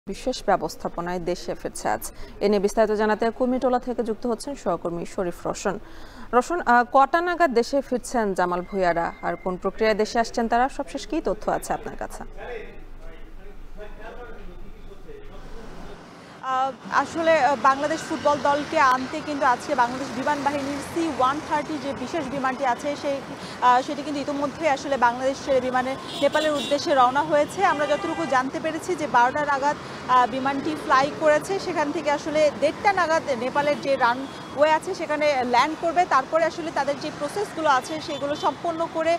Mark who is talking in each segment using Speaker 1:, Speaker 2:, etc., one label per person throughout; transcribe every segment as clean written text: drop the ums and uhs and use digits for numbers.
Speaker 1: বিশেষ ব্যবস্থাপনায় দেশে ফিরছে আজ। এ নিয়ে বিস্তারিত জানাতে কুমিটোলা থেকে যুক্ত হচ্ছেন সহকর্মী শরীফ রোশন। কটা নাগাদ দেশে ফিরছেন জামাল ভূঁইয়ারা, আর কোন প্রক্রিয়ায় দেশে আসছেন তারা? সবশেষ কি তথ্য আছে আপনার কাছে?
Speaker 2: আসলে বাংলাদেশ ফুটবল দলকে আনতে কিন্তু আজকে বাংলাদেশ বিমান বাহিনীর C-130 যে বিশেষ বিমানটি আছে সেটি কিন্তু ইতিমধ্যে আসলে বাংলাদেশের বিমানে নেপালের উদ্দেশ্যে রওনা হয়েছে। আমরা যতটুকু জানতে পেরেছি যে 12টা নাগাদ বিমানটি ফ্লাই করেছে, সেখান থেকে আসলে 1:30টা নাগাদ নেপালের যে রানওয়ে আছে সেখানে ল্যান্ড করবে। তারপরে আসলে তাদের যে প্রসেসগুলো আছে সেগুলো সম্পন্ন করে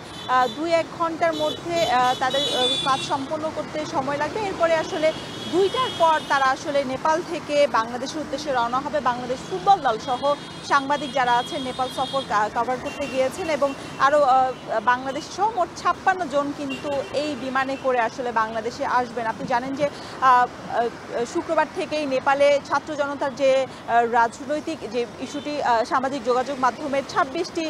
Speaker 2: 2-1 ঘন্টার মধ্যে তাদের কাজ সম্পন্ন করতে সময় লাগবে। এরপরে আসলে 2টার পর তারা আসলে নেপাল থেকে বাংলাদেশের উদ্দেশ্যে রওনা হবে। বাংলাদেশ ফুটবল দল সহ সাংবাদিক যারা আছেন নেপাল সফর কভার করতে গিয়েছেন, এবং আরও বাংলাদেশ সহ মোট 56 জন কিন্তু এই বিমানে করে আসলে বাংলাদেশে আসবেন। আপনি জানেন যে শুক্রবার থেকেই নেপালে ছাত্র জনতার যে রাজনৈতিক যে ইস্যুটি সামাজিক যোগাযোগ মাধ্যমের 26টি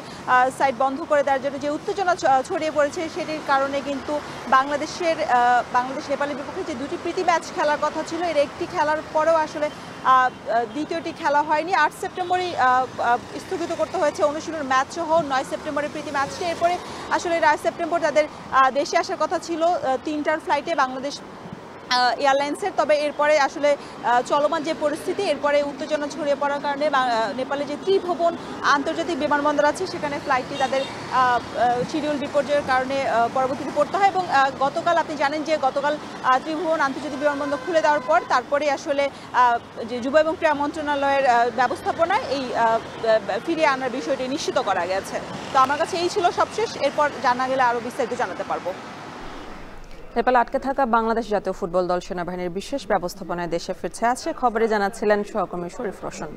Speaker 2: সাইট বন্ধ করে দেওয়ার জন্য যে উত্তেজনা ছড়িয়ে পড়েছে, সেটির কারণে কিন্তু বাংলাদেশ নেপালের বিপক্ষে যে 2টি প্রীতি ম্যাচ খেলার কথা ছিল, এর একটি খেলার পরেও আসলে দ্বিতীয়টি খেলা হয়নি। 8 সেপ্টেম্বরই স্থগিত করতে হয়েছে অনুশীলন ম্যাচ সহ 9 সেপ্টেম্বরের প্রীতি ম্যাচটি। এরপরে আসলে 9 সেপ্টেম্বর তাদের দেশে আসার কথা ছিল 3টার ফ্লাইটে বাংলাদেশ এয়ারলাইন্সের। তবে এরপরে আসলে চলমান যে পরিস্থিতি, এরপরে উত্তেজনা ছড়িয়ে পড়ার কারণে নেপালে যে ত্রিভুবন আন্তর্জাতিক বিমানবন্দর আছে সেখানে ফ্লাইটটি তাদের শিডিউল বিপর্যয়ের কারণে পরবর্তীতে পড়তে হয়। এবং গতকাল আপনি জানেন যে গতকাল ত্রিভুবন আন্তর্জাতিক বিমানবন্দর খুলে দেওয়ার পর তারপরে আসলে যে যুব এবং ক্রীড়া মন্ত্রণালয়ের ব্যবস্থাপনায় এই ফিরিয়ে আনার বিষয়টি নিশ্চিত করা গেছে। তো আমার কাছে এই ছিল সবশেষ, এরপর জানা গেলে আরও বিস্তারিত জানাতে পারবো।
Speaker 1: নেপালে আটকে থাকা বাংলাদেশ জাতীয় ফুটবল দল সেনাবাহিনীর বিশেষ ব্যবস্থাপনায় দেশে ফিরছে আছে খবরে জানাচ্ছিলেন সহকর্মী শরীফ রোশন।